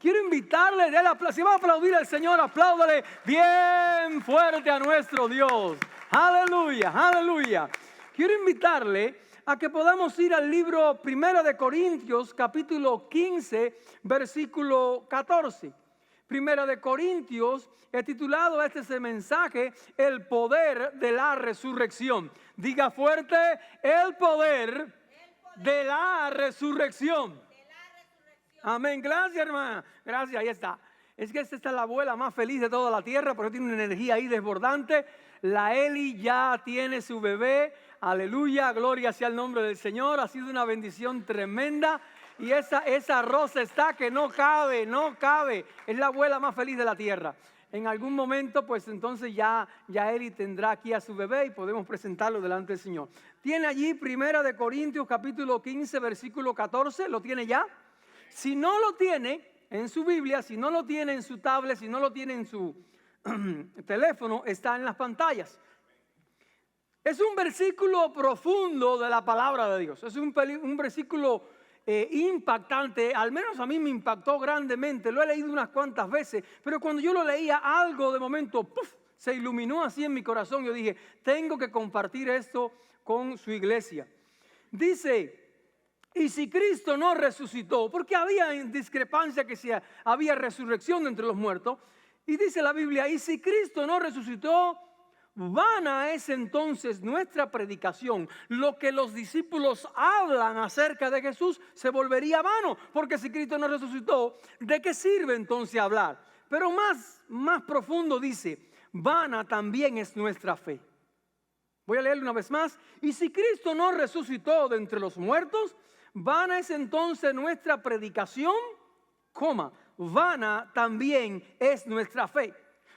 quiero invitarle, si va a aplaudir al Señor, apláudale bien fuerte a nuestro Dios. Aleluya, aleluya. Quiero invitarle a que podamos ir al libro 1 de Corintios, capítulo 15, versículo 14. 1 de Corintios, he titulado este mensaje, el poder de la resurrección. Diga fuerte, el poder de la resurrección. Amén, gracias hermana, gracias, ahí está. Es que esta es la abuela más feliz de toda la tierra, porque tiene una energía ahí desbordante. La Eli ya tiene su bebé, aleluya, gloria sea el nombre del Señor. Ha sido una bendición tremenda. Y esa rosa está que no cabe. Es la abuela más feliz de la tierra. En algún momento, pues entonces ya Eli tendrá aquí a su bebé y podemos presentarlo delante del Señor. Tiene allí 1 de Corintios capítulo 15, versículo 14. ¿Lo tiene ya? Si no lo tiene en su Biblia, si no lo tiene en su tablet, si no lo tiene en su teléfono, está en las pantallas. Es un versículo profundo de la palabra de Dios. Es un versículo impactante. Al menos a mí me impactó grandemente. Lo he leído unas cuantas veces, pero cuando yo lo leía, algo de momento se iluminó así en mi corazón. Yo dije, tengo que compartir esto con su iglesia. Dice: y si Cristo no resucitó, porque había discrepancia que si había resurrección entre los muertos, y dice la Biblia, y si Cristo no resucitó, vana es entonces nuestra predicación. Lo que los discípulos hablan acerca de Jesús se volvería vano, porque si Cristo no resucitó, ¿de qué sirve entonces hablar? Pero más profundo dice, vana también es nuestra fe. Voy a leerlo una vez más. Y si Cristo no resucitó de entre los muertos, vana es entonces nuestra predicación, vana también es nuestra fe.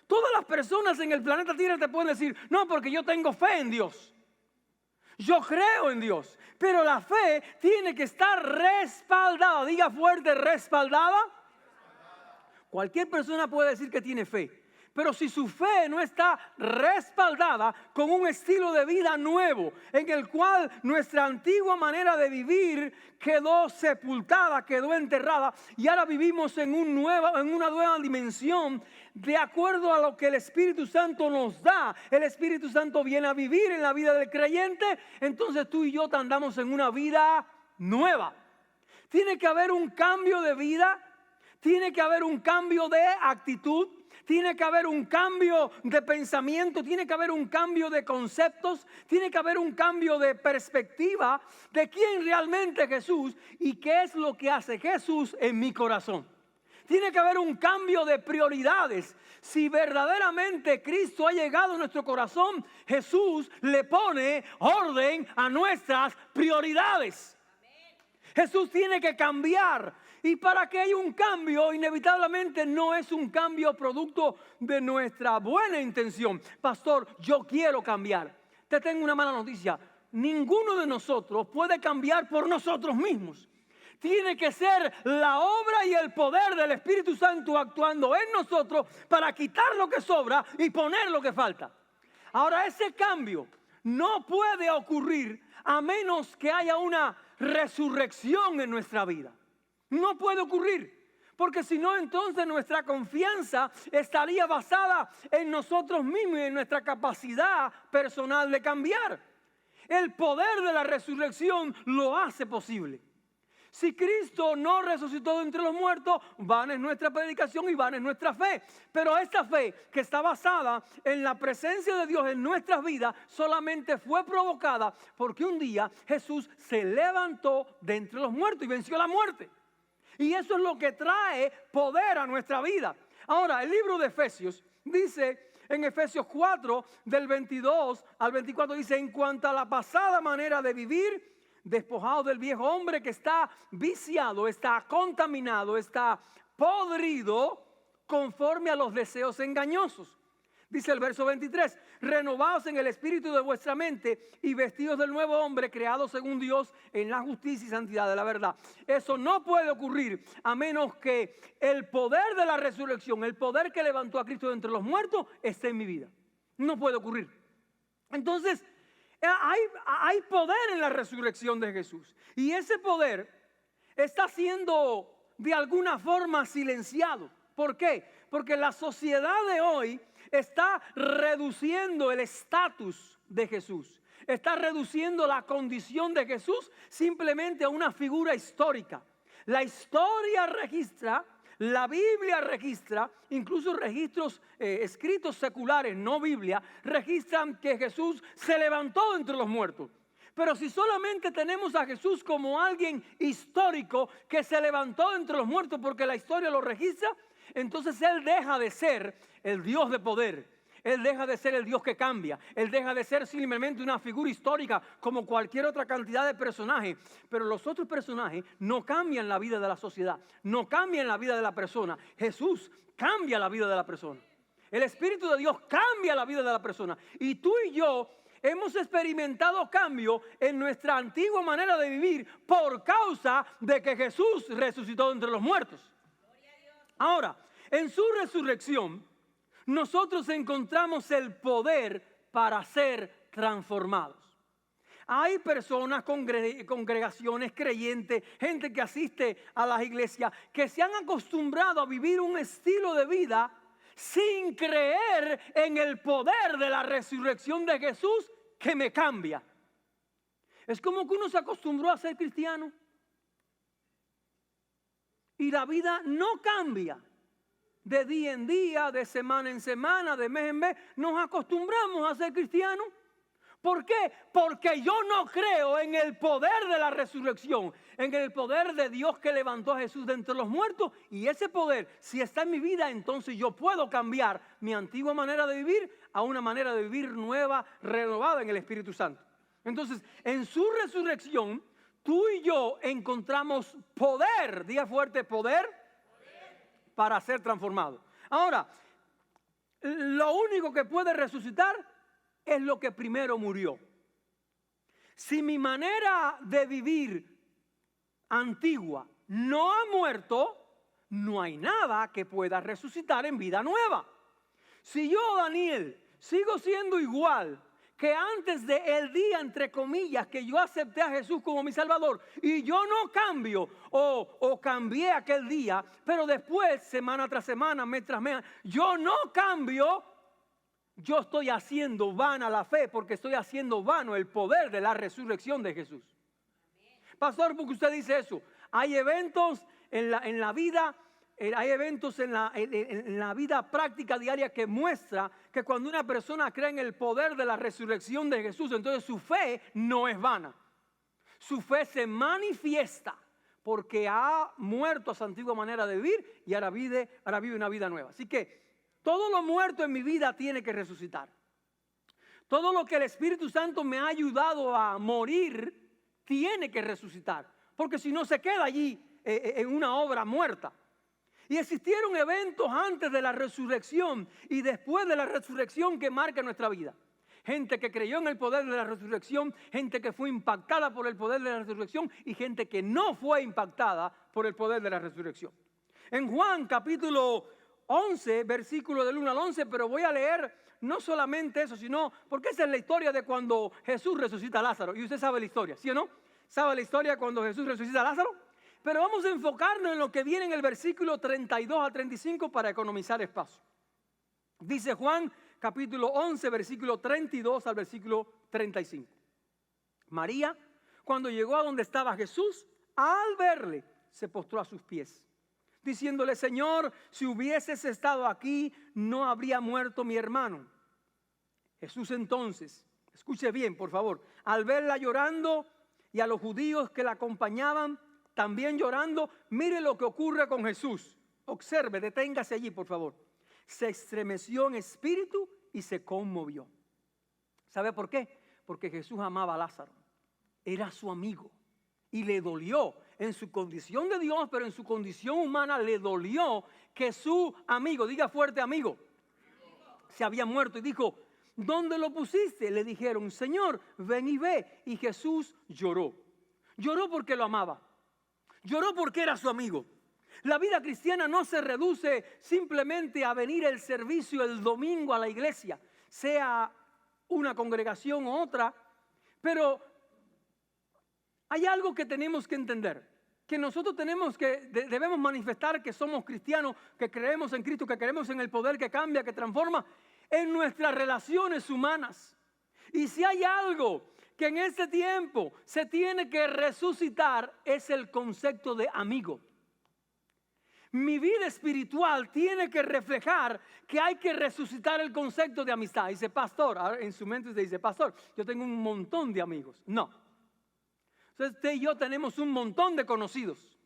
Todas las personas en el planeta Tierra te pueden decir, no, porque yo tengo fe en Dios. Yo creo en Dios. Pero la fe tiene que estar respaldada. Diga fuerte, respaldada. Cualquier persona puede decir que tiene fe. Pero si su fe no está respaldada con un estilo de vida nuevo, en el cual nuestra antigua manera de vivir quedó sepultada, quedó enterrada, y ahora vivimos en una nueva dimensión, de acuerdo a lo que el Espíritu Santo nos da. El Espíritu Santo viene a vivir en la vida del creyente, entonces tú y yo andamos en una vida nueva. Tiene que haber un cambio de vida, tiene que haber un cambio de actitud, tiene que haber un cambio de pensamiento, tiene que haber un cambio de conceptos, tiene que haber un cambio de perspectiva de quién realmente es Jesús y qué es lo que hace Jesús en mi corazón. Tiene que haber un cambio de prioridades. Si verdaderamente Cristo ha llegado a nuestro corazón, Jesús le pone orden a nuestras prioridades. Jesús tiene que cambiar. Y para que haya un cambio, inevitablemente no es un cambio producto de nuestra buena intención. Pastor, yo quiero cambiar. Te tengo una mala noticia. Ninguno de nosotros puede cambiar por nosotros mismos. Tiene que ser la obra y el poder del Espíritu Santo actuando en nosotros para quitar lo que sobra y poner lo que falta. Ahora, ese cambio no puede ocurrir a menos que haya una resurrección en nuestra vida. No puede ocurrir, porque si no, entonces nuestra confianza estaría basada en nosotros mismos y en nuestra capacidad personal de cambiar. El poder de la resurrección lo hace posible. Si Cristo no resucitó de entre los muertos, vana es nuestra predicación y vana es nuestra fe. Pero esta fe que está basada en la presencia de Dios en nuestras vidas solamente fue provocada porque un día Jesús se levantó de entre los muertos y venció la muerte. Y eso es lo que trae poder a nuestra vida. Ahora, el libro de Efesios dice en Efesios 4, del 22 al 24, dice: en cuanto a la pasada manera de vivir, despojado del viejo hombre que está viciado, está contaminado, está podrido conforme a los deseos engañosos. Dice el verso 23, renovaos en el espíritu de vuestra mente y vestidos del nuevo hombre creado según Dios en la justicia y santidad de la verdad. Eso no puede ocurrir a menos que el poder de la resurrección, el poder que levantó a Cristo de entre los muertos, esté en mi vida. No puede ocurrir. Entonces, hay poder en la resurrección de Jesús. Y ese poder está siendo de alguna forma silenciado. ¿Por qué? Porque la sociedad de hoy está reduciendo el estatus de Jesús. Está reduciendo la condición de Jesús simplemente a una figura histórica. La historia registra, la Biblia registra, incluso registros escritos seculares, no Biblia, registran que Jesús se levantó entre los muertos. Pero si solamente tenemos a Jesús como alguien histórico que se levantó entre los muertos porque la historia lo registra, entonces Él deja de ser el Dios de poder. Él deja de ser el Dios que cambia. Él deja de ser simplemente una figura histórica como cualquier otra cantidad de personajes. Pero los otros personajes no cambian la vida de la sociedad, no cambian la vida de la persona. Jesús cambia la vida de la persona. El Espíritu de Dios cambia la vida de la persona. Y tú y yo hemos experimentado cambio en nuestra antigua manera de vivir por causa de que Jesús resucitó entre los muertos. Ahora, en su resurrección, nosotros encontramos el poder para ser transformados. Hay personas, congregaciones creyentes, gente que asiste a las iglesias, que se han acostumbrado a vivir un estilo de vida sin creer en el poder de la resurrección de Jesús que me cambia. Es como que uno se acostumbró a ser cristiano y la vida no cambia. De día en día, de semana en semana, de mes en mes, nos acostumbramos a ser cristianos. ¿Por qué? Porque yo no creo en el poder de la resurrección, en el poder de Dios que levantó a Jesús de entre los muertos. Y ese poder, si está en mi vida, entonces yo puedo cambiar mi antigua manera de vivir a una manera de vivir nueva, renovada en el Espíritu Santo. Entonces, en su resurrección, tú y yo encontramos poder, diga fuerte, poder para ser transformado. Ahora, lo único que puede resucitar es lo que primero murió. Si mi manera de vivir antigua no ha muerto, no hay nada que pueda resucitar en vida nueva. Si yo, Daniel, sigo siendo igual que antes del día, entre comillas, que yo acepté a Jesús como mi Salvador, y yo no cambio o cambié aquel día, pero después, semana tras semana, mes tras mes, yo no cambio, yo estoy haciendo vana la fe, porque estoy haciendo vano el poder de la resurrección de Jesús. Pastor, ¿por qué usted dice eso? Hay eventos en la vida. Hay eventos en la vida práctica diaria que muestra que cuando una persona cree en el poder de la resurrección de Jesús, entonces su fe no es vana. Su fe se manifiesta porque ha muerto a su antigua manera de vivir y ahora vive una vida nueva. Así que todo lo muerto en mi vida tiene que resucitar. Todo lo que el Espíritu Santo me ha ayudado a morir tiene que resucitar. Porque si no se queda allí en una obra muerta. Y existieron eventos antes de la resurrección y después de la resurrección que marcan nuestra vida. Gente que creyó en el poder de la resurrección, gente que fue impactada por el poder de la resurrección y gente que no fue impactada por el poder de la resurrección. En Juan capítulo 11, versículo del 1 al 11, pero voy a leer no solamente eso, sino porque esa es la historia de cuando Jesús resucita a Lázaro. Y usted sabe la historia, ¿sí o no? ¿Sabe la historia cuando Jesús resucita a Lázaro? Pero vamos a enfocarnos en lo que viene en el versículo 32 a 35 para economizar espacio. Dice Juan capítulo 11, versículo 32 al versículo 35. María, cuando llegó a donde estaba Jesús, al verle, se postró a sus pies, diciéndole: Señor, si hubieses estado aquí, no habría muerto mi hermano. Jesús entonces, escuche bien por favor, al verla llorando y a los judíos que la acompañaban también llorando, mire lo que ocurre con Jesús. Observe, deténgase allí por favor. Se estremeció en espíritu y se conmovió. ¿Sabe por qué? Porque Jesús amaba a Lázaro. Era su amigo y le dolió en su condición de Dios, pero en su condición humana le dolió que su amigo, diga fuerte amigo, se había muerto y dijo: ¿dónde lo pusiste? Le dijeron: Señor, ven y ve. Y Jesús lloró. Lloró porque lo amaba. Lloró porque era su amigo. La vida cristiana no se reduce simplemente a venir el servicio el domingo a la iglesia, sea una congregación u otra, pero hay algo que tenemos que entender. que nosotros debemos manifestar que somos cristianos, que creemos en Cristo, que creemos en el poder que cambia, que transforma en nuestras relaciones humanas. Y si hay algo que en este tiempo se tiene que resucitar, es el concepto de amigo. Mi vida espiritual tiene que reflejar que hay que resucitar el concepto de amistad. Dice, pastor, ahora en su mente se dice, pastor, yo tengo un montón de amigos. No. Entonces usted y yo tenemos un montón de conocidos.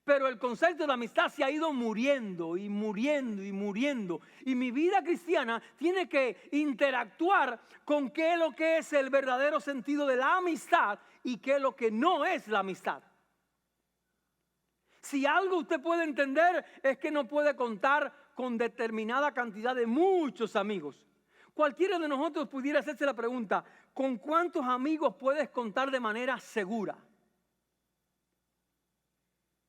Pero el concepto de amistad se ha ido muriendo y muriendo y muriendo. Y mi vida cristiana tiene que interactuar con qué es lo que es el verdadero sentido de la amistad y qué es lo que no es la amistad. Si algo usted puede entender es que no puede contar con determinada cantidad de muchos amigos. Cualquiera de nosotros pudiera hacerse la pregunta, ¿con cuántos amigos puedes contar de manera segura?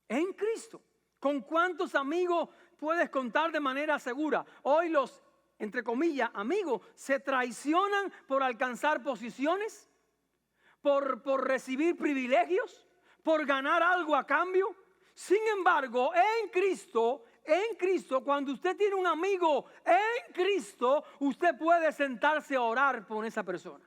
En Cristo. ¿Con cuántos amigos puedes contar de manera segura? Hoy los, entre comillas, amigos se traicionan por alcanzar posiciones, por recibir privilegios, por ganar algo a cambio. Sin embargo, en Cristo, cuando usted tiene un amigo en Cristo, usted puede sentarse a orar por esa persona.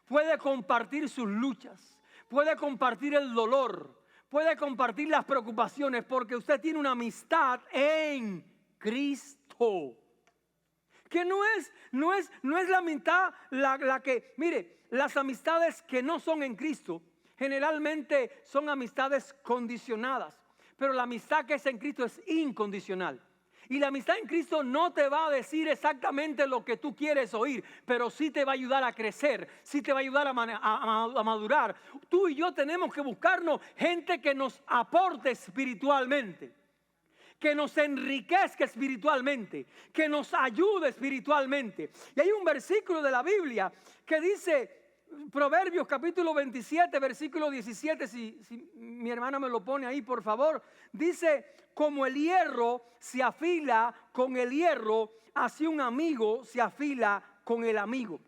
Puede compartir sus luchas, puede compartir el dolor, puede compartir las preocupaciones porque usted tiene una amistad en Cristo. Que no es la amistad la que, mire, las amistades que no son en Cristo generalmente son amistades condicionadas. Pero la amistad que es en Cristo es incondicional. Y la amistad en Cristo no te va a decir exactamente lo que tú quieres oír, pero sí te va a ayudar a crecer, sí te va a ayudar a madurar. Tú y yo tenemos que buscarnos gente que nos aporte espiritualmente, que nos enriquezca espiritualmente, que nos ayude espiritualmente. Y hay un versículo de la Biblia que dice, Proverbios capítulo 27, versículo 17, si mi hermana me lo pone ahí, por favor. Dice, como el hierro se afila con el hierro, así un amigo se afila con el amigo.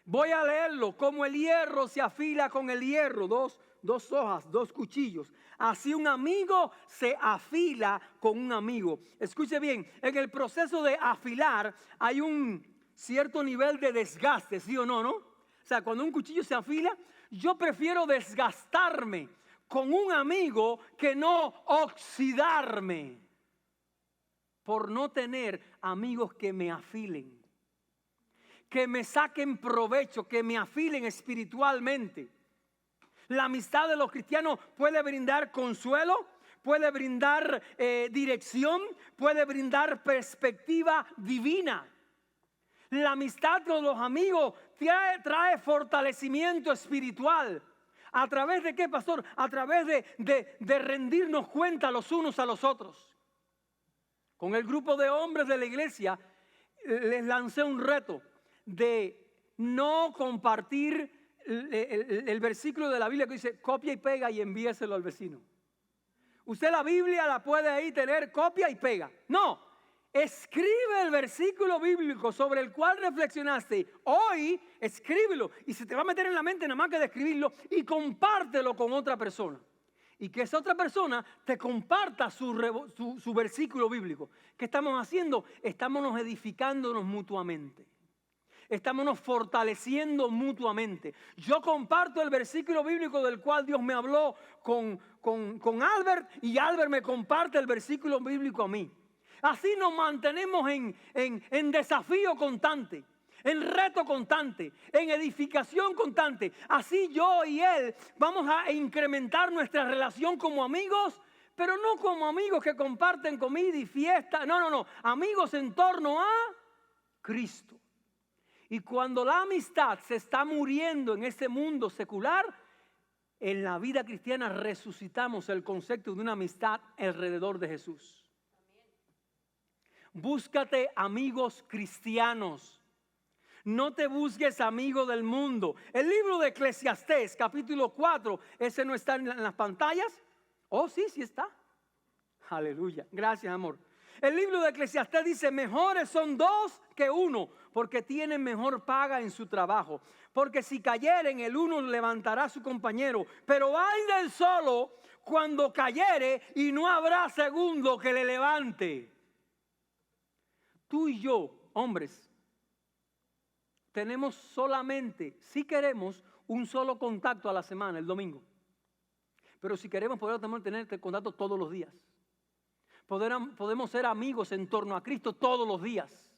Voy a leerlo, como el hierro se afila con el hierro, dos hojas, dos cuchillos. Así un amigo se afila con un amigo. Escuche bien, en el proceso de afilar hay un cierto nivel de desgaste, ¿sí o no, no? O sea, cuando un cuchillo se afila, yo prefiero desgastarme con un amigo que no oxidarme por no tener amigos que me afilen, que me saquen provecho, que me afilen espiritualmente. La amistad de los cristianos puede brindar consuelo, puede brindar dirección, puede brindar perspectiva divina. La amistad con los amigos trae fortalecimiento espiritual. ¿A través de qué, pastor? A través de rendirnos cuenta los unos a los otros. Con el grupo de hombres de la iglesia les lancé un reto de no compartir el versículo de la Biblia que dice copia y pega y envíeselo al vecino. Usted la Biblia la puede ahí tener, copia y pega. No. Escribe el versículo bíblico sobre el cual reflexionaste. Hoy escríbelo y se te va a meter en la mente nada más que de escribirlo y compártelo con otra persona. Y que esa otra persona te comparta su versículo bíblico. ¿Qué estamos haciendo? Estamos edificándonos mutuamente. Estamos fortaleciendo mutuamente. Yo comparto el versículo bíblico del cual Dios me habló con Albert y Albert me comparte el versículo bíblico a mí. Así nos mantenemos en desafío constante, en reto constante, en edificación constante. Así yo y él vamos a incrementar nuestra relación como amigos, pero no como amigos que comparten comida y fiesta. No. Amigos en torno a Cristo. Y cuando la amistad se está muriendo en este mundo secular, en la vida cristiana resucitamos el concepto de una amistad alrededor de Jesús. Búscate amigos cristianos. No te busques amigo del mundo. El libro de Eclesiastés, capítulo 4, ¿ese no está en las pantallas? Oh, sí está. Aleluya. Gracias, amor. El libro de Eclesiastés dice, mejores son dos que uno, porque tienen mejor paga en su trabajo. Porque si cayeren, el uno levantará a su compañero. Pero ay del solo cuando cayere y no habrá segundo que le levante. Tú y yo, hombres, tenemos solamente, si queremos, un solo contacto a la semana, el domingo. Pero si queremos, podemos tener contacto todos los días. Podemos ser amigos en torno a Cristo todos los días.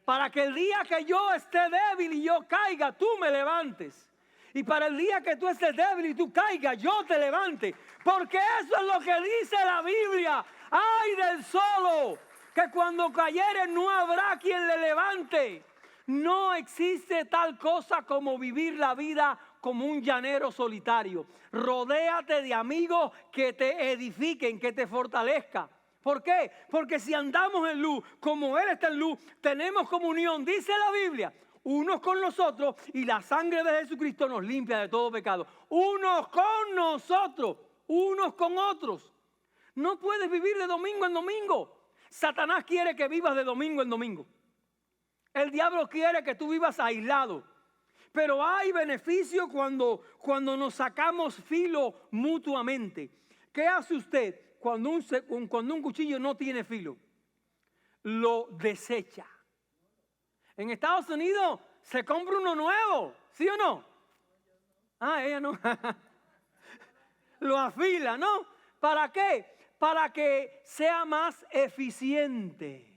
Para que el día que yo esté débil y yo caiga, tú me levantes. Y para el día que tú estés débil y tú caigas, yo te levante. Porque eso es lo que dice la Biblia. ¡Ay del solo! Que cuando cayere no habrá quien le levante. No existe tal cosa como vivir la vida como un llanero solitario. Rodéate de amigos que te edifiquen, que te fortalezcan. ¿Por qué? Porque si andamos en luz, como Él está en luz, tenemos comunión, dice la Biblia, unos con los otros, y la sangre de Jesucristo nos limpia de todo pecado. Unos con nosotros, unos con otros. No puedes vivir de domingo en domingo. Satanás quiere que vivas de domingo en domingo. El diablo quiere que tú vivas aislado. Pero hay beneficio cuando nos sacamos filo mutuamente. ¿Qué hace usted cuando un cuchillo no tiene filo? Lo desecha. En Estados Unidos se compra uno nuevo, ¿sí o no? Ah, ella no. Lo afila, ¿no? ¿Para qué? Para que sea más eficiente.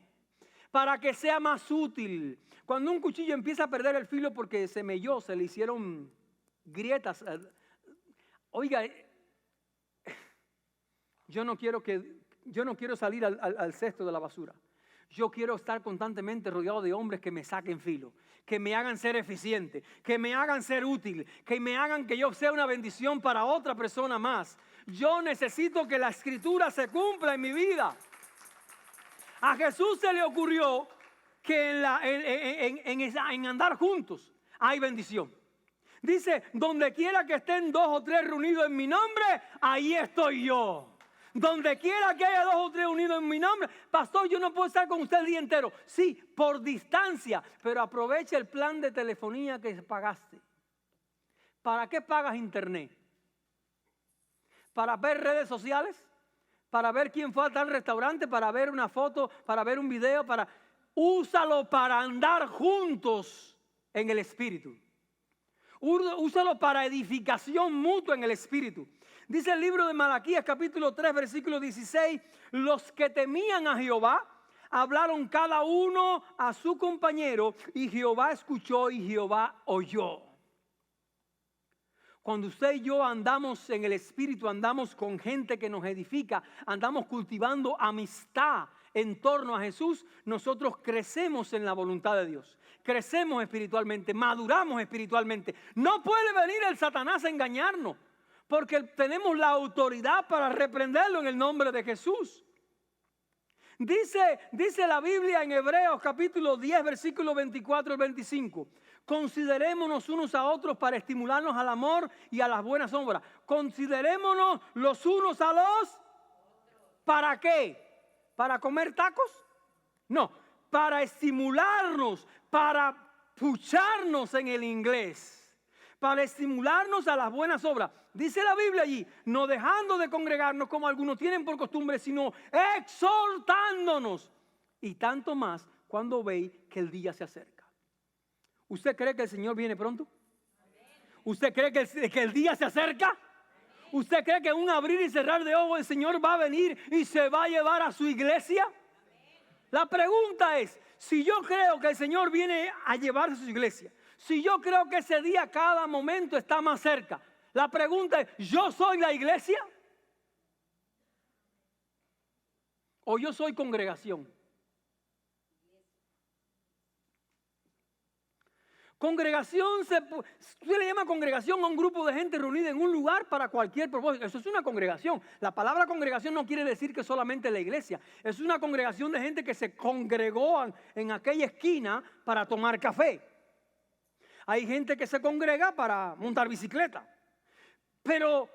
Para que sea más útil. Cuando un cuchillo empieza a perder el filo porque se melló, se le hicieron grietas. Oiga, yo no quiero salir al cesto de la basura. Yo quiero estar constantemente rodeado de hombres que me saquen filo, que me hagan ser eficiente, que me hagan ser útil, que me hagan que yo sea una bendición para otra persona más. Yo necesito que la escritura se cumpla en mi vida. A Jesús se le ocurrió que en andar juntos hay bendición. Dice, donde quiera que estén dos o tres reunidos en mi nombre, ahí estoy yo. Donde quiera que haya dos o tres unidos en mi nombre, pastor, yo no puedo estar con usted el día entero. Sí, por distancia, pero aprovecha el plan de telefonía que pagaste. ¿Para qué pagas internet? ¿Para ver redes sociales? ¿Para ver quién fue a tal restaurante? ¿Para ver una foto? ¿Para ver un video? Úsalo para andar juntos en el Espíritu. Úsalo para edificación mutua en el Espíritu. Dice el libro de Malaquías capítulo 3 versículo 16, los que temían a Jehová hablaron cada uno a su compañero y Jehová escuchó y Jehová oyó. Cuando usted y yo andamos en el Espíritu, andamos con gente que nos edifica, andamos cultivando amistad en torno a Jesús, nosotros crecemos en la voluntad de Dios. Crecemos espiritualmente, maduramos espiritualmente. No puede venir el Satanás a engañarnos, porque tenemos la autoridad para reprenderlo en el nombre de Jesús. Dice la Biblia en Hebreos capítulo 10, versículo 24 al 25. Considerémonos unos a otros para estimularnos al amor y a las buenas obras. Considerémonos los unos a los... ¿Para qué? ¿Para comer tacos? No, para estimularnos, para pucharnos en el inglés. Para estimularnos a las buenas obras. Dice la Biblia allí, no dejando de congregarnos como algunos tienen por costumbre, sino exhortándonos. Y tanto más cuando veis que el día se acerca. ¿Usted cree que el Señor viene pronto? ¿Usted cree que el día se acerca? ¿Usted cree que en un abrir y cerrar de ojos el Señor va a venir y se va a llevar a su iglesia? La pregunta es, si yo creo que el Señor viene a llevarse a su iglesia, si yo creo que ese día cada momento está más cerca, la pregunta es, ¿yo soy la iglesia? ¿O yo soy congregación? Congregación, se le llama congregación a un grupo de gente reunida en un lugar para cualquier propósito. Eso es una congregación. La palabra congregación no quiere decir que solamente la iglesia. Es una congregación de gente que se congregó en aquella esquina para tomar café. Hay gente que se congrega para montar bicicleta. Pero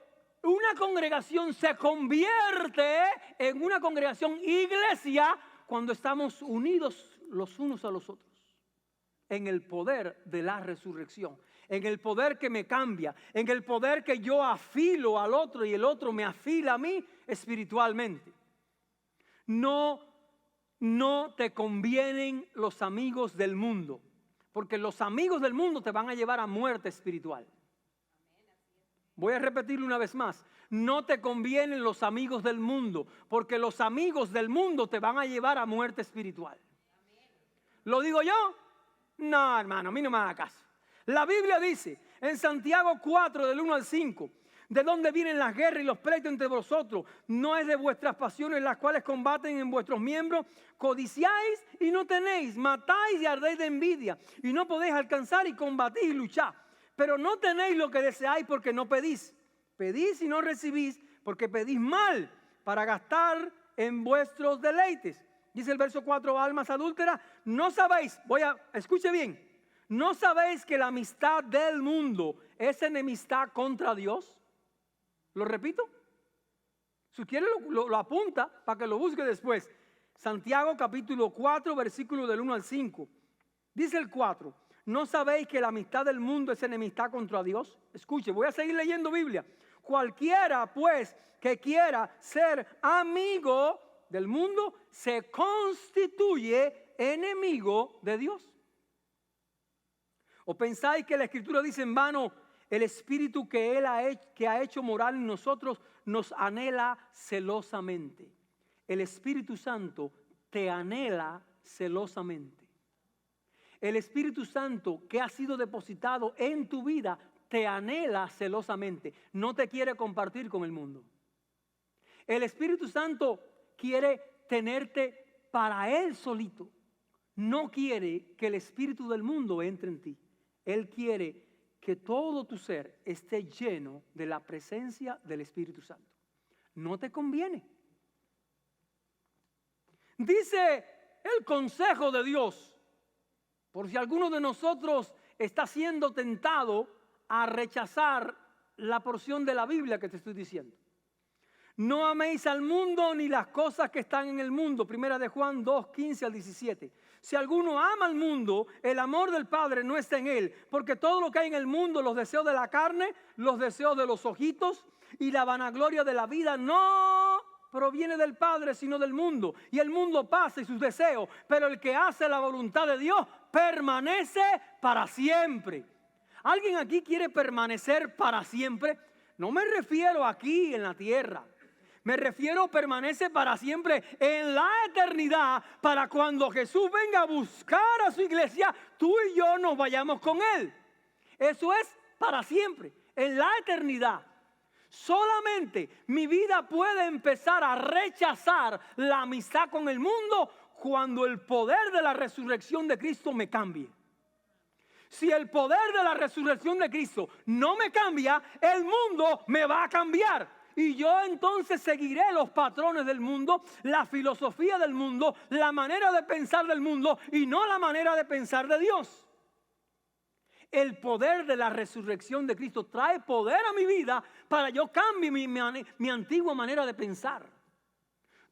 una congregación se convierte en una congregación iglesia cuando estamos unidos los unos a los otros en el poder de la resurrección, en el poder que me cambia, en el poder que yo afilo al otro y el otro me afila a mí espiritualmente. No te convienen los amigos del mundo, porque los amigos del mundo te van a llevar a muerte espiritual. Voy a repetirlo una vez más. No te convienen los amigos del mundo, porque los amigos del mundo te van a llevar a muerte espiritual. ¿Lo digo yo? No, hermano, a mí no me haga caso. La Biblia dice en Santiago 4, del 1 al 5, ¿de dónde vienen las guerras y los pleitos entre vosotros? ¿No es de vuestras pasiones las cuales combaten en vuestros miembros? Codiciáis y no tenéis, matáis y ardéis de envidia, y no podéis alcanzar y combatís y luchar. Pero no tenéis lo que deseáis porque no pedís. Pedís y no recibís porque pedís mal para gastar en vuestros deleites. Dice el verso 4, almas adúlteras, no sabéis, escuche bien, ¿no sabéis que la amistad del mundo es enemistad contra Dios? ¿Lo repito? Si quiere lo apunta para que lo busque después. Santiago capítulo 4, versículo del 1 al 5. Dice el 4, ¿no sabéis que la amistad del mundo es enemistad contra Dios? Escuche, voy a seguir leyendo Biblia. Cualquiera pues que quiera ser amigo del mundo se constituye enemigo de Dios. ¿O pensáis que la Escritura dice en vano, el Espíritu que Él ha hecho morar en nosotros nos anhela celosamente? El Espíritu Santo te anhela celosamente. El Espíritu Santo que ha sido depositado en tu vida te anhela celosamente. No te quiere compartir con el mundo. El Espíritu Santo quiere tenerte para Él solito. No quiere que el espíritu del mundo entre en ti. Él quiere que todo tu ser esté lleno de la presencia del Espíritu Santo. No te conviene. Dice el consejo de Dios, por si alguno de nosotros está siendo tentado a rechazar la porción de la Biblia que te estoy diciendo. No améis al mundo ni las cosas que están en el mundo. Primera de Juan 2, 15 al 17. Si alguno ama al mundo, el amor del Padre no está en él. Porque todo lo que hay en el mundo, los deseos de la carne, los deseos de los ojitos y la vanagloria de la vida, no proviene del Padre, sino del mundo. Y el mundo pasa y sus deseos, pero el que hace la voluntad de Dios permanece para siempre. ¿Alguien aquí quiere permanecer para siempre? No me refiero aquí en la tierra. Me refiero permanece para siempre en la eternidad, para cuando Jesús venga a buscar a su iglesia, tú y yo nos vayamos con Él. Eso es para siempre, en la eternidad. Solamente mi vida puede empezar a rechazar la amistad con el mundo cuando el poder de la resurrección de Cristo me cambie. Si el poder de la resurrección de Cristo no me cambia, el mundo me va a cambiar. Y yo entonces seguiré los patrones del mundo, la filosofía del mundo, la manera de pensar del mundo y no la manera de pensar de Dios. El poder de la resurrección de Cristo trae poder a mi vida para yo cambie mi antigua manera de pensar.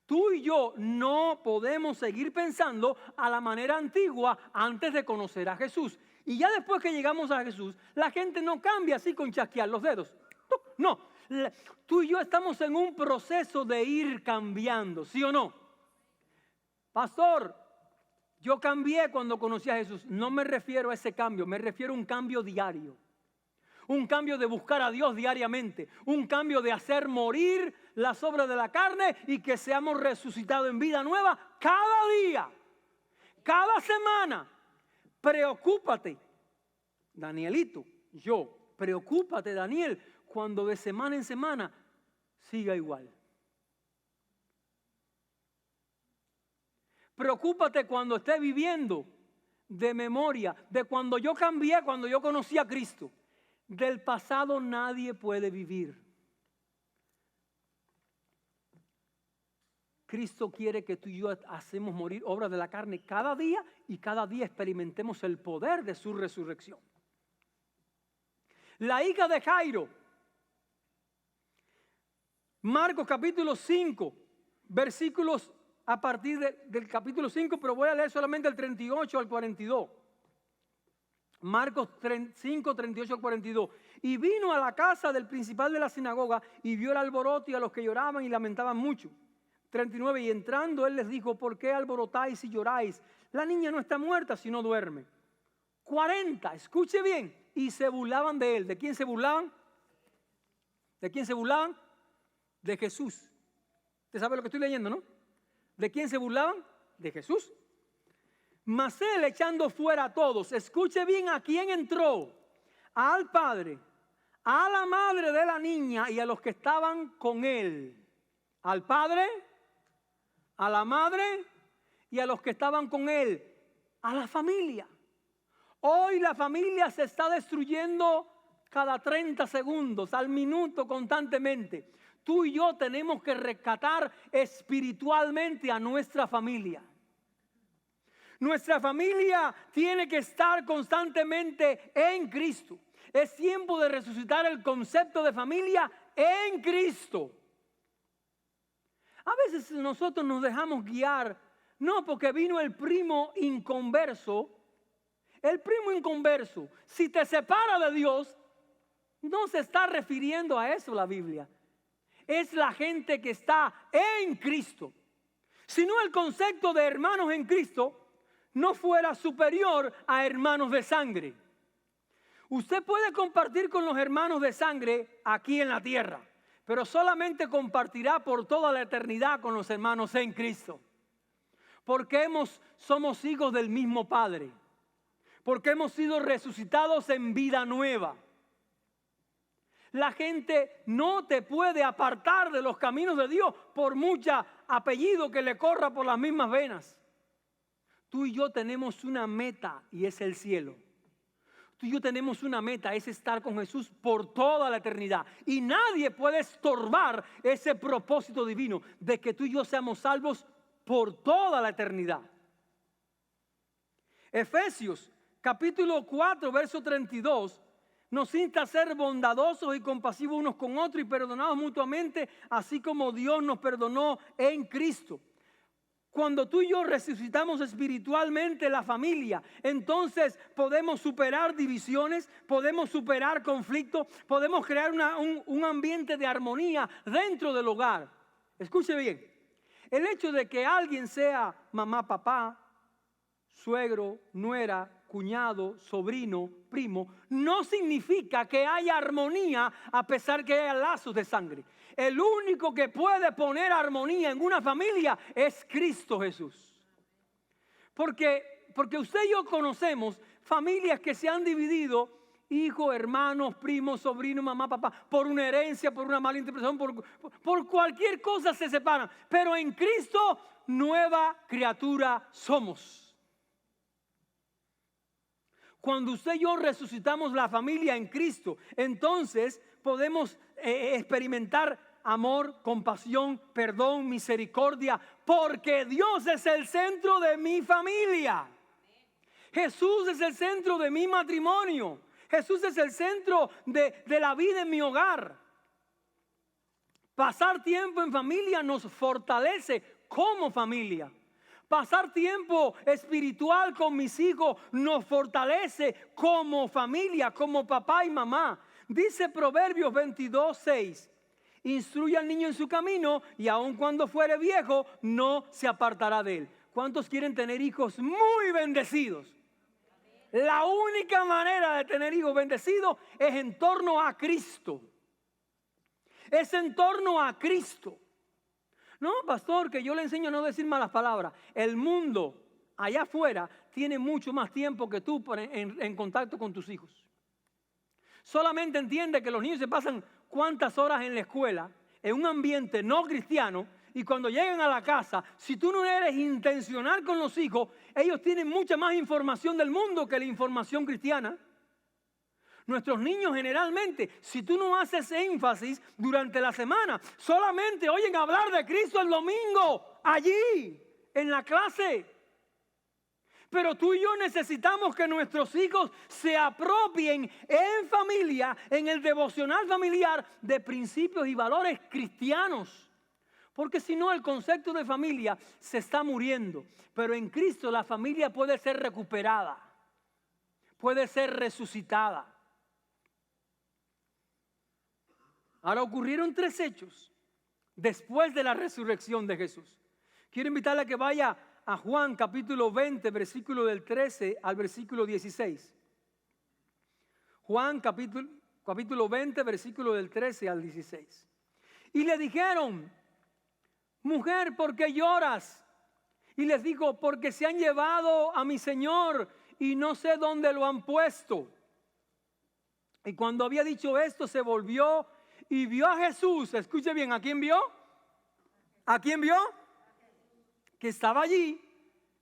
Tú y yo no podemos seguir pensando a la manera antigua antes de conocer a Jesús. Y ya después que llegamos a Jesús, la gente no cambia así con chasquear los dedos. No. Tú y yo estamos en un proceso de ir cambiando, ¿sí o no? Pastor, yo cambié cuando conocí a Jesús. No me refiero a ese cambio, me refiero a un cambio diario. Un cambio de buscar a Dios diariamente. Un cambio de hacer morir las obras de la carne y que seamos resucitados en vida nueva cada día, cada semana. Preocúpate, Danielito, preocúpate, Daniel, cuando de semana en semana siga igual. Preocúpate cuando esté viviendo de memoria, de cuando yo cambié, cuando yo conocí a Cristo. Del pasado nadie puede vivir. Cristo quiere que tú y yo hacemos morir obras de la carne cada día y cada día experimentemos el poder de su resurrección. La hija de Jairo Marcos capítulo 5, versículos a partir del capítulo 5, pero voy a leer solamente el 38 al 42. Marcos 5, 38 al 42. Y vino a la casa del principal de la sinagoga y vio el alboroto y a los que lloraban y lamentaban mucho. 39. Y entrando él les dijo: ¿por qué alborotáis y lloráis? La niña no está muerta, sino duerme. 40. Escuche bien. Y se burlaban de él. ¿De quién se burlaban? ¿De quién se burlaban? De Jesús. Usted sabe lo que estoy leyendo, ¿no? ¿De quién se burlaban? De Jesús. Mas él, echando fuera a todos, escuche bien a quién entró: al padre, a la madre de la niña y a los que estaban con él. Al padre, a la madre y a los que estaban con él. A la familia. Hoy la familia se está destruyendo cada 30 segundos, al minuto, constantemente. Tú y yo tenemos que rescatar espiritualmente a nuestra familia. Nuestra familia tiene que estar constantemente en Cristo. Es tiempo de resucitar el concepto de familia en Cristo. A veces nosotros nos dejamos guiar, no porque vino el primo inconverso. El primo inconverso, si te separa de Dios, no se está refiriendo a eso la Biblia. Es la gente que está en Cristo. Si no, el concepto de hermanos en Cristo no fuera superior a hermanos de sangre. Usted puede compartir con los hermanos de sangre aquí en la tierra, pero solamente compartirá por toda la eternidad con los hermanos en Cristo. Porque somos hijos del mismo Padre. Porque hemos sido resucitados en vida nueva. La gente no te puede apartar de los caminos de Dios por mucho apellido que le corra por las mismas venas. Tú y yo tenemos una meta y es el cielo. Tú y yo tenemos una meta, es estar con Jesús por toda la eternidad. Y nadie puede estorbar ese propósito divino de que tú y yo seamos salvos por toda la eternidad. Efesios capítulo 4, verso 32, nos insta a ser bondadosos y compasivos unos con otros y perdonados mutuamente, así como Dios nos perdonó en Cristo. Cuando tú y yo resucitamos espiritualmente la familia, entonces podemos superar divisiones, podemos superar conflictos, podemos crear un ambiente de armonía dentro del hogar. Escuche bien, el hecho de que alguien sea mamá, papá, suegro, nuera, cuñado, sobrino, primo, no significa que haya armonía a pesar que haya lazos de sangre. El único que puede poner armonía en una familia es Cristo Jesús. Porque usted y yo conocemos familias que se han dividido, hijos, hermanos, primos, sobrinos, mamá, papá, por una herencia, por una mala interpretación, por cualquier cosa se separan. Pero en Cristo, nueva criatura somos. Cuando usted y yo resucitamos la familia en Cristo, entonces podemos experimentar amor, compasión, perdón, misericordia, porque Dios es el centro de mi familia. Jesús es el centro de mi matrimonio. Jesús es el centro de la vida en mi hogar. Pasar tiempo en familia nos fortalece como familia. Pasar tiempo espiritual con mis hijos nos fortalece como familia, como papá y mamá. Dice Proverbios 22:6. Instruye al niño en su camino y aun cuando fuere viejo no se apartará de él. ¿Cuántos quieren tener hijos muy bendecidos? La única manera de tener hijos bendecidos es en torno a Cristo. Es en torno a Cristo. No, pastor, que yo le enseño a no decir malas palabras. El mundo allá afuera tiene mucho más tiempo que tú en contacto con tus hijos. Solamente entiende que los niños se pasan cuántas horas en la escuela, en un ambiente no cristiano, y cuando llegan a la casa, si tú no eres intencional con los hijos, ellos tienen mucha más información del mundo que la información cristiana. Nuestros niños generalmente, si tú no haces énfasis durante la semana, solamente oyen hablar de Cristo el domingo, allí, en la clase. Pero tú y yo necesitamos que nuestros hijos se apropien en familia, en el devocional familiar, de principios y valores cristianos. Porque si no, el concepto de familia se está muriendo. Pero en Cristo la familia puede ser recuperada, puede ser resucitada. Ahora ocurrieron 3 hechos después de la resurrección de Jesús. Quiero invitarle a que vaya a Juan capítulo 20, versículo del 13 al versículo 16. Juan capítulo 20, versículo del 13 al 16. Y le dijeron: mujer, ¿por qué lloras? Y les dijo: porque se han llevado a mi Señor y no sé dónde lo han puesto. Y cuando había dicho esto, se volvió y vio a Jesús. Escuche bien, ¿a quién vio? ¿A quién vio? Que estaba allí.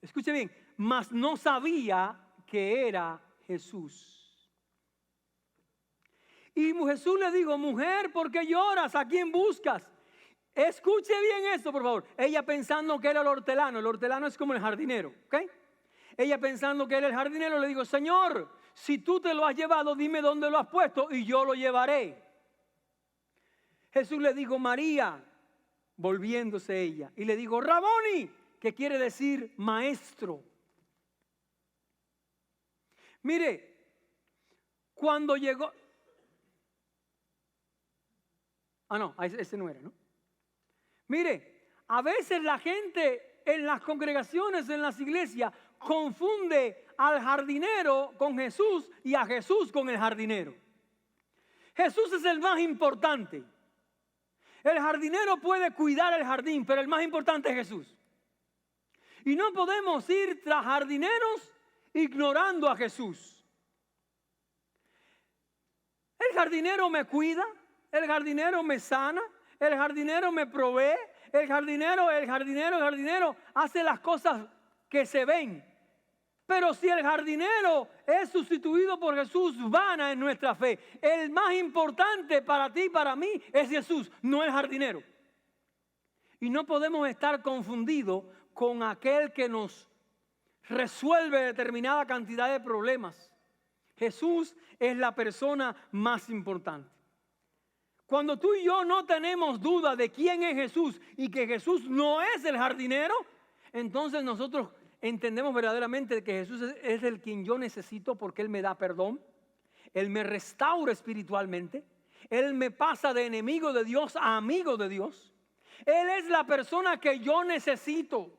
Escuche bien, mas no sabía que era Jesús. Y Jesús le dijo: mujer, ¿por qué lloras? ¿A quién buscas? Escuche bien esto, por favor. Ella pensando que era el hortelano. El hortelano es como el jardinero, ¿ok? Ella pensando que era el jardinero, le digo: Señor, si tú te lo has llevado, dime dónde lo has puesto y yo lo llevaré. Jesús le dijo: María. Volviéndose ella y le dijo: Raboni, que quiere decir maestro. Mire, cuando llegó... no, ese no era, ¿no? Mire, a veces la gente en las congregaciones, en las iglesias, confunde al jardinero con Jesús y a Jesús con el jardinero. Jesús es el más importante. El jardinero puede cuidar el jardín, pero el más importante es Jesús. Y no podemos ir tras jardineros ignorando a Jesús. El jardinero me cuida, el jardinero me sana, el jardinero me provee, el jardinero hace las cosas que se ven. Pero si el jardinero es sustituido por Jesús, vana es nuestra fe. El más importante para ti y para mí es Jesús, no el jardinero. Y no podemos estar confundidos con aquel que nos resuelve determinada cantidad de problemas. Jesús es la persona más importante. Cuando tú y yo no tenemos duda de quién es Jesús y que Jesús no es el jardinero, entonces nosotros entendemos verdaderamente que Jesús es el quien yo necesito, porque Él me da perdón, Él me restaura espiritualmente, Él me pasa de enemigo de Dios a amigo de Dios. Él es la persona que yo necesito.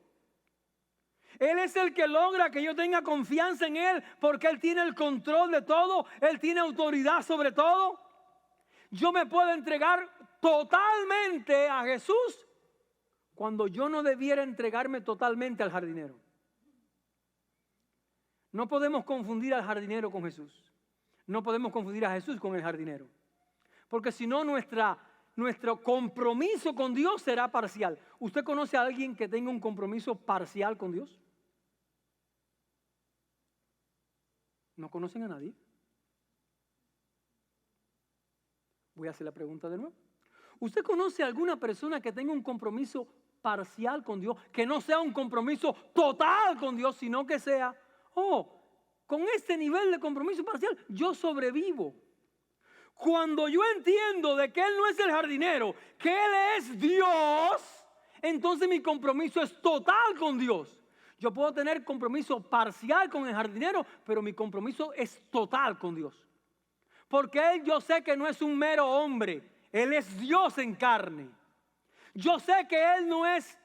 Él es el que logra que yo tenga confianza en Él, porque Él tiene el control de todo, Él tiene autoridad sobre todo. Yo me puedo entregar totalmente a Jesús cuando yo no debiera entregarme totalmente al jardinero. No podemos confundir al jardinero con Jesús. No podemos confundir a Jesús con el jardinero. Porque si no, nuestro compromiso con Dios será parcial. ¿Usted conoce a alguien que tenga un compromiso parcial con Dios? ¿No conocen a nadie? Voy a hacer la pregunta de nuevo. ¿Usted conoce a alguna persona que tenga un compromiso parcial con Dios? Que no sea un compromiso total con Dios, sino que sea: con este nivel de compromiso parcial yo sobrevivo. Cuando yo entiendo de que Él no es el jardinero, que Él es Dios, entonces mi compromiso es total con Dios. Yo puedo tener compromiso parcial con el jardinero, pero mi compromiso es total con Dios. Porque Él, yo sé que no es un mero hombre, Él es Dios en carne. Yo sé que Él no es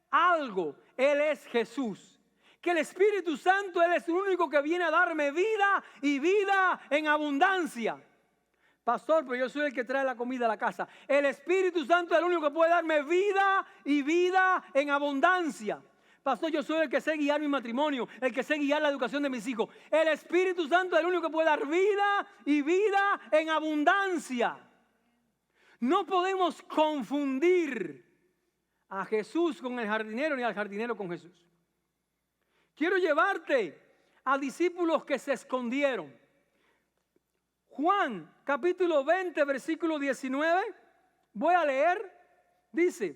algo, Él es Jesús. Que el Espíritu Santo, Él es el único que viene a darme vida y vida en abundancia. Pastor, pero yo soy el que trae la comida a la casa. El Espíritu Santo es el único que puede darme vida y vida en abundancia. Pastor, yo soy el que sé guiar mi matrimonio, el que sé guiar la educación de mis hijos. El Espíritu Santo es el único que puede dar vida y vida en abundancia. No podemos confundir a Jesús con el jardinero ni al jardinero con Jesús. Quiero llevarte a discípulos que se escondieron. Juan capítulo 20 versículo 19. Voy a leer. Dice: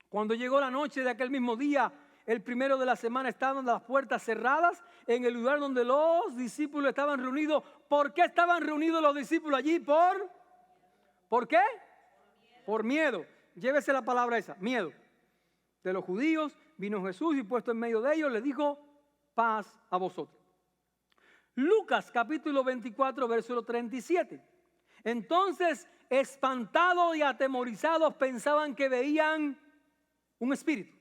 cuando llegó la noche de aquel mismo día el primero de la semana estaban las puertas cerradas en el lugar donde los discípulos estaban reunidos. ¿Por qué estaban reunidos los discípulos allí? ¿Por qué? Por miedo. Llévese la palabra esa, miedo. De los judíos vino Jesús y puesto en medio de ellos les dijo, paz a vosotros. Lucas capítulo 24, versículo 37. Entonces, espantados y atemorizados, pensaban que veían un espíritu.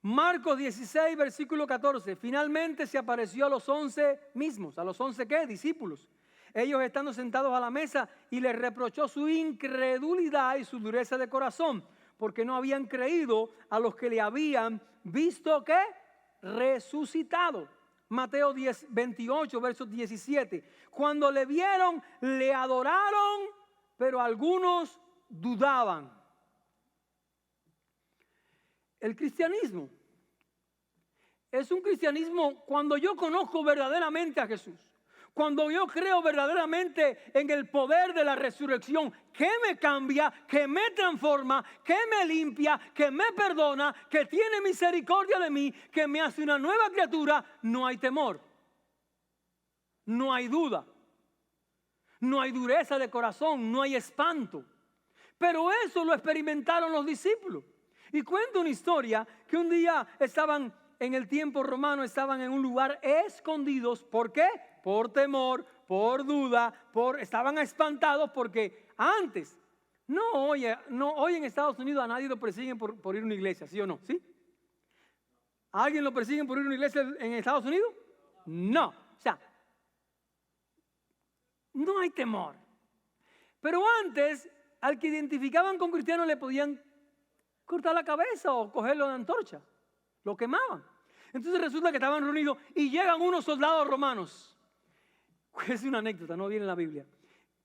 Marcos 16, versículo 14. Finalmente se apareció a los 11 mismos. ¿A los 11 qué? Discípulos. Ellos estando sentados a la mesa y les reprochó su incredulidad y su dureza de corazón, porque no habían creído a los que le habían visto ¿qué? Resucitado. Mateo 10, 28, verso 17. Cuando le vieron, le adoraron, pero algunos dudaban. El cristianismo es un cristianismo cuando yo conozco verdaderamente a Jesús. Cuando yo creo verdaderamente en el poder de la resurrección, que me cambia, que me transforma, que me limpia, que me perdona, que tiene misericordia de mí, que me hace una nueva criatura, no hay temor, no hay duda, no hay dureza de corazón, no hay espanto. Pero eso lo experimentaron los discípulos. Y cuento una historia que un día estaban en el tiempo romano, estaban en un lugar escondidos. ¿Por qué? Por temor, por duda, estaban espantados porque antes, hoy en Estados Unidos a nadie lo persiguen por ir a una iglesia, ¿sí o no? ¿Sí? ¿A alguien lo persiguen por ir a una iglesia en Estados Unidos? No. O sea, no hay temor. Pero antes, al que identificaban con cristianos le podían cortar la cabeza o cogerlo de antorcha. Lo quemaban. Entonces resulta que estaban reunidos y llegan unos soldados romanos. Es una anécdota, no viene en la Biblia.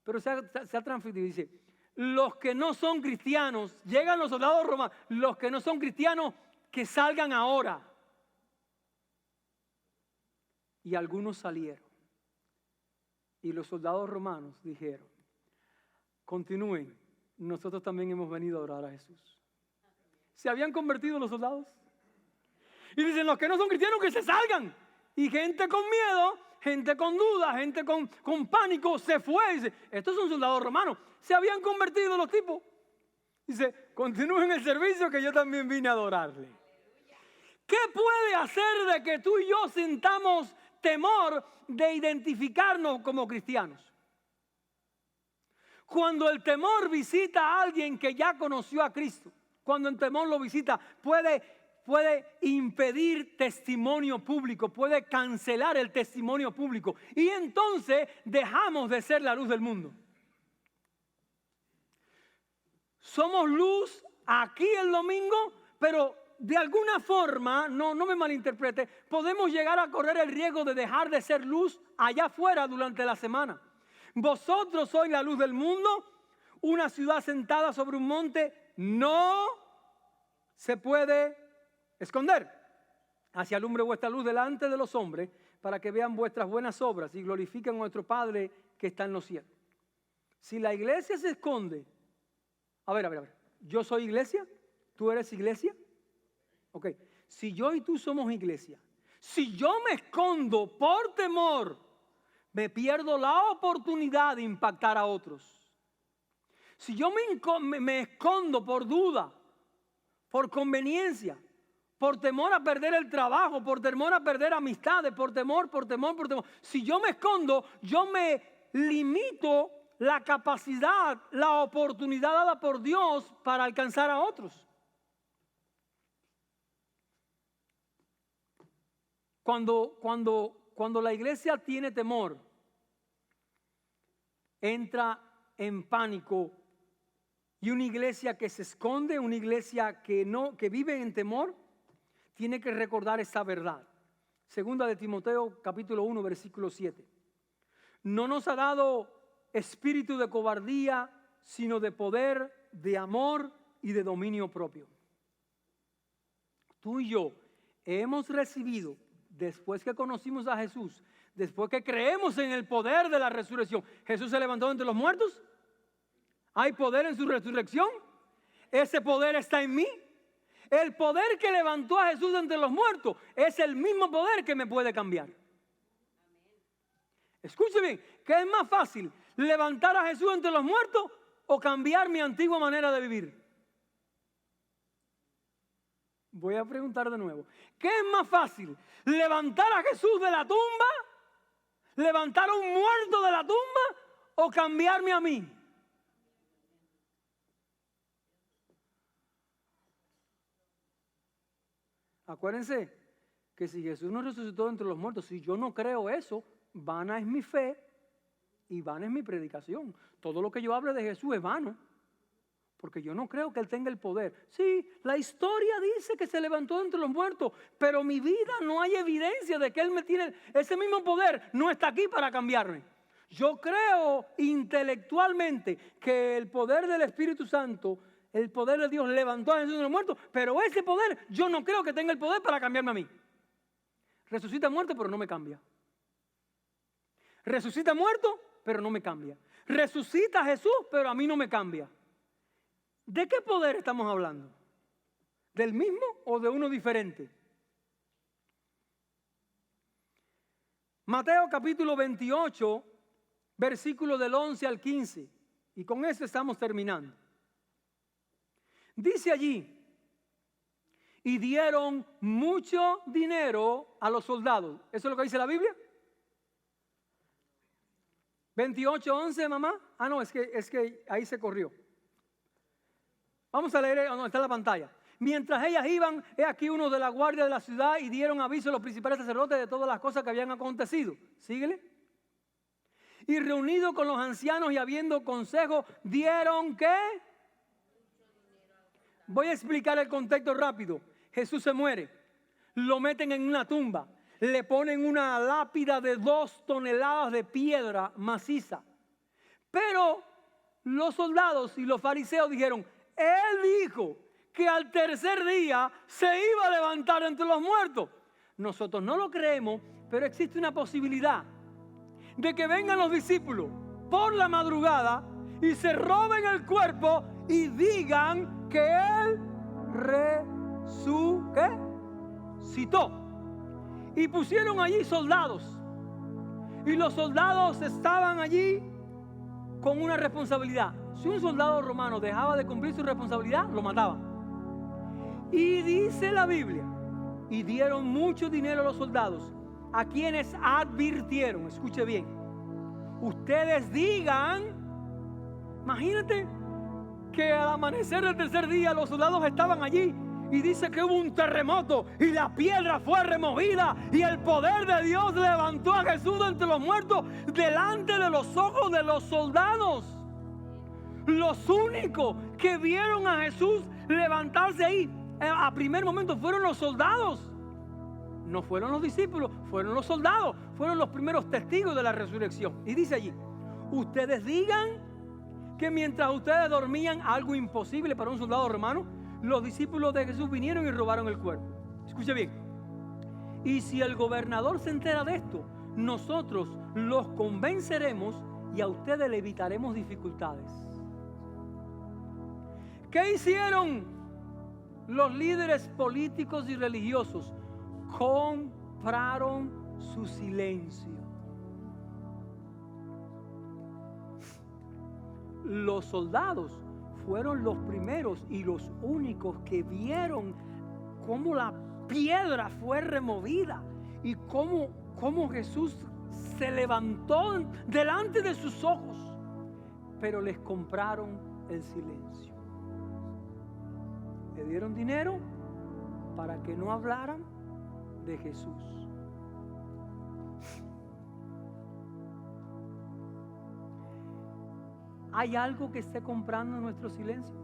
Pero se ha transmitido y dice, los que no son cristianos, llegan los soldados romanos, los que no son cristianos, que salgan ahora. Y algunos salieron. Y los soldados romanos dijeron, continúen, nosotros también hemos venido a orar a Jesús. ¿Se habían convertido los soldados? Y dicen, los que no son cristianos que se salgan. Y gente con miedo, gente con duda, gente con pánico se fue. Dice, estos son soldados romanos. Se habían convertido los tipos. Dice, continúen el servicio que yo también vine a adorarle. ¿Qué puede hacer de que tú y yo sintamos temor de identificarnos como cristianos? Cuando el temor visita a alguien que ya conoció a Cristo, cuando el temor lo visita, puede impedir testimonio público, puede cancelar el testimonio público. Y entonces dejamos de ser la luz del mundo. Somos luz aquí el domingo, pero de alguna forma, no me malinterprete, podemos llegar a correr el riesgo de dejar de ser luz allá afuera durante la semana. Vosotros sois la luz del mundo. Una ciudad sentada sobre un monte no se puede esconder. Así alumbre vuestra luz delante de los hombres, para que vean vuestras buenas obras y glorifiquen a nuestro Padre que está en los cielos. Si la iglesia se esconde, a ver, ¿yo soy iglesia? ¿Tú eres iglesia? Ok, si yo y tú somos iglesia, si yo me escondo por temor, me pierdo la oportunidad de impactar a otros. Si yo me escondo por duda, por conveniencia, por temor a perder el trabajo, por temor a perder amistades, por temor. Si yo me escondo, yo me limito la capacidad, la oportunidad dada por Dios para alcanzar a otros. Cuando la iglesia tiene temor, entra en pánico. Y una iglesia que se esconde, una iglesia que vive en temor, tiene que recordar esta verdad. Segunda de Timoteo, capítulo 1, versículo 7. No nos ha dado espíritu de cobardía, sino de poder, de amor y de dominio propio. Tú y yo hemos recibido, después que conocimos a Jesús, después que creemos en el poder de la resurrección, ¿Jesús se levantó entre los muertos? ¿Hay poder en su resurrección? ¿Ese poder está en mí? El poder que levantó a Jesús de entre los muertos es el mismo poder que me puede cambiar. Escuche bien, ¿qué es más fácil? ¿Levantar a Jesús entre los muertos o cambiar mi antigua manera de vivir? Voy a preguntar de nuevo. ¿Qué es más fácil? ¿Levantar a Jesús de la tumba? ¿Levantar a un muerto de la tumba? ¿O cambiarme a mí? Acuérdense que si Jesús no resucitó entre los muertos, si yo no creo eso, vana es mi fe y vana es mi predicación. Todo lo que yo hable de Jesús es vano, porque yo no creo que Él tenga el poder. Sí, la historia dice que se levantó entre los muertos, pero mi vida no hay evidencia de que Él me tiene ese mismo poder. No está aquí para cambiarme. Yo creo intelectualmente que el poder del Espíritu Santo, el poder de Dios levantó a Jesús de los muertos, pero ese poder yo no creo que tenga el poder para cambiarme a mí. Resucita muerto, pero no me cambia. Resucita muerto, pero no me cambia. Resucita Jesús, pero a mí no me cambia. ¿De qué poder estamos hablando? ¿Del mismo o de uno diferente? Mateo capítulo 28, versículo del 11 al 15. Y con eso estamos terminando. Dice allí, y dieron mucho dinero a los soldados. ¿Eso es lo que dice la Biblia? 28:11, mamá. Ah, no, es que ahí se corrió. Vamos a leer donde está la pantalla. Mientras ellas iban, he aquí uno de la guardia de la ciudad y dieron aviso a los principales sacerdotes de todas las cosas que habían acontecido. Síguele. Y reunido con los ancianos y habiendo consejo, dieron ¿qué? Voy a explicar el contexto rápido. Jesús se muere, lo meten en una tumba, le ponen una lápida de 2 toneladas de piedra maciza. Pero los soldados y los fariseos dijeron, Él dijo que al tercer día se iba a levantar entre los muertos. Nosotros no lo creemos, pero existe una posibilidad de que vengan los discípulos por la madrugada y se roben el cuerpo y digan que Él resucitó. Y pusieron allí soldados. Y los soldados estaban allí con una responsabilidad. Si un soldado romano dejaba de cumplir su responsabilidad, lo mataban. Y dice la Biblia, y dieron mucho dinero a los soldados, a quienes advirtieron, escuche bien, ustedes digan, imagínate que al amanecer del tercer día los soldados estaban allí y dice que hubo un terremoto y la piedra fue removida y el poder de Dios levantó a Jesús de entre los muertos delante de los ojos de los soldados. Los únicos que vieron a Jesús levantarse ahí a primer momento fueron los soldados. No fueron los discípulos, fueron los soldados, fueron los primeros testigos de la resurrección. Y dice allí, ustedes digan que mientras ustedes dormían, algo imposible para un soldado romano, los discípulos de Jesús vinieron y robaron el cuerpo. Escuche bien. Y si el gobernador se entera de esto, nosotros los convenceremos y a ustedes le evitaremos dificultades. ¿Qué hicieron los líderes políticos y religiosos? Compraron su silencio. Los soldados fueron los primeros y los únicos que vieron cómo la piedra fue removida y cómo Jesús se levantó delante de sus ojos, pero les compraron el silencio. Le dieron dinero para que no hablaran de Jesús. ¿Hay algo que esté comprando nuestro silencio?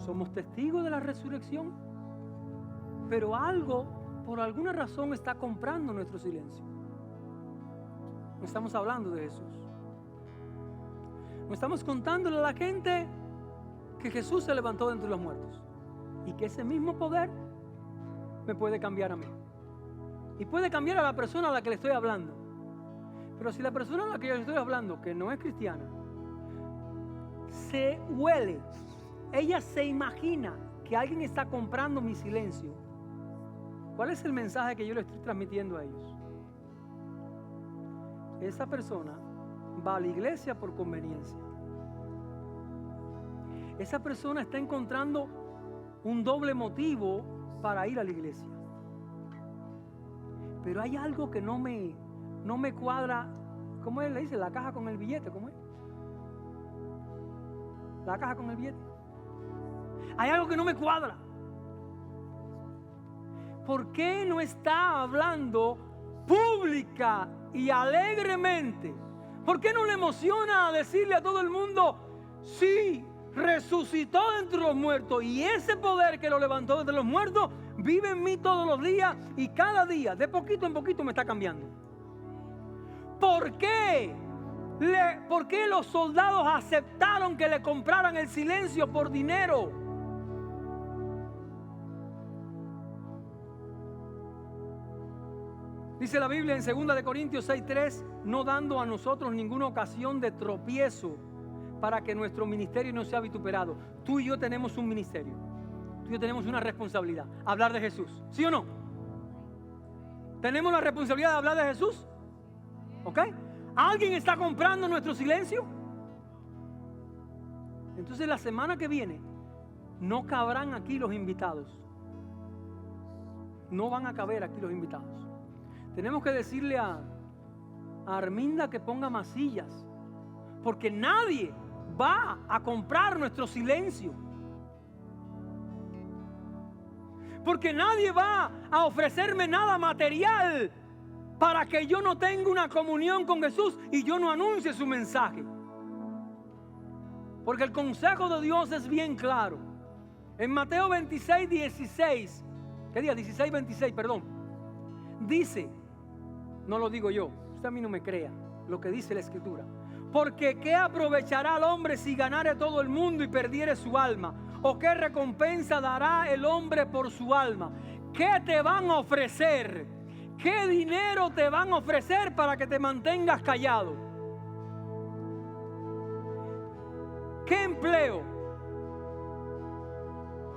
Somos testigos de la resurrección, pero algo, por alguna razón, está comprando nuestro silencio. No estamos hablando de Jesús. No estamos contándole a la gente que Jesús se levantó de entre los muertos y que ese mismo poder me puede cambiar a mí y puede cambiar a la persona a la que le estoy hablando. Pero si la persona a la que yo estoy hablando, que no es cristiana, se huele ella se imagina que alguien está comprando mi silencio, ¿cuál es el mensaje que yo le estoy transmitiendo a ellos? Esa persona va a la iglesia por conveniencia. Esa persona está encontrando un doble motivo para ir a la iglesia. Pero hay algo que no me cuadra. ¿Cómo él le dice? La caja con el billete, ¿cómo es? La caja con el billete. Hay algo que no me cuadra. ¿Por qué no está hablando pública y alegremente? ¿Por qué no le emociona decirle a todo el mundo, sí, resucitó de entre los muertos y ese poder que lo levantó de entre los muertos vive en mí todos los días y cada día, de poquito en poquito me está cambiando? ¿Por qué? ¿Por qué los soldados aceptaron que le compraran el silencio por dinero? Dice la Biblia en 2 Corintios 6:3, no dando a nosotros ninguna ocasión de tropiezo para que nuestro ministerio no sea vituperado. Tú y yo tenemos un ministerio. Tú y yo tenemos una responsabilidad, hablar de Jesús. ¿Sí o no? ¿Tenemos la responsabilidad de hablar de Jesús? ¿Ok? ¿Alguien está comprando nuestro silencio? Entonces la semana que viene no cabrán aquí los invitados. No van a caber aquí los invitados. Tenemos que decirle a Arminda que ponga más sillas, porque nadie va a comprar nuestro silencio. Porque nadie va a ofrecerme nada material para que yo no tenga una comunión con Jesús y yo no anuncie su mensaje. Porque el consejo de Dios es bien claro. En Mateo 26:16, ¿qué día? 16:26, perdón. Dice, no lo digo yo, usted a mí no me crea, lo que dice la Escritura. Porque ¿qué aprovechará el hombre si ganare todo el mundo y perdiere su alma? ¿O qué recompensa dará el hombre por su alma? ¿Qué te van a ofrecer? ¿Qué dinero te van a ofrecer para que te mantengas callado? ¿Qué empleo?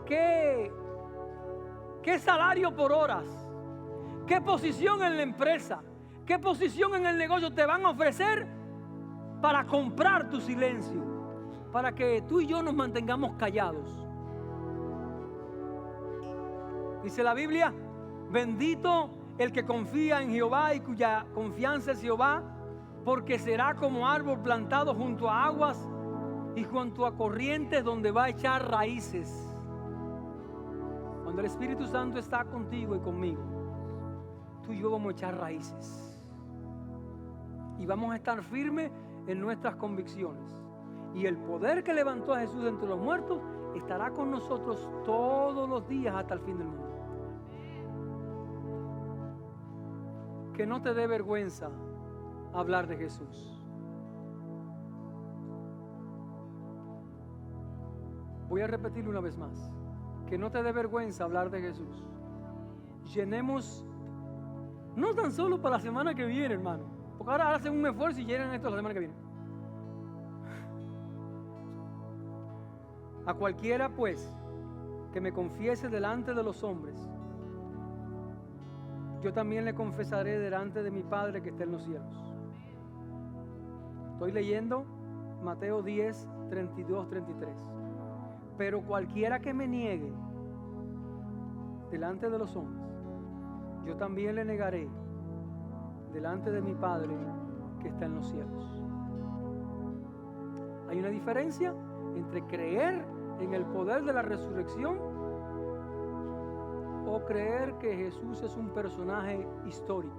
¿Qué salario por horas? ¿Qué posición en la empresa? ¿Qué posición en el negocio te van a ofrecer para comprar tu silencio? Para que tú y yo nos mantengamos callados. Dice la Biblia, bendito el que confía en Jehová y cuya confianza es Jehová, porque será como árbol plantado junto a aguas y junto a corrientes donde va a echar raíces. Cuando el Espíritu Santo está contigo y conmigo, tú y yo vamos a echar raíces. Y vamos a estar firmes en nuestras convicciones. Y el poder que levantó a Jesús de entre los muertos estará con nosotros todos los días hasta el fin del mundo. Que no te dé vergüenza hablar de Jesús. Voy a repetirlo una vez más. Que no te dé vergüenza hablar de Jesús. Llenemos, no tan solo para la semana que viene, hermano, porque ahora hacen un esfuerzo y llenan esto la semana que viene. A cualquiera pues que me confiese delante de los hombres, yo también le confesaré delante de mi Padre que está en los cielos. Estoy leyendo Mateo 10, 32, 33. Pero cualquiera que me niegue delante de los hombres, yo también le negaré delante de mi Padre que está en los cielos. Hay una diferencia entre creer en el poder de la resurrección o creer que Jesús es un personaje histórico.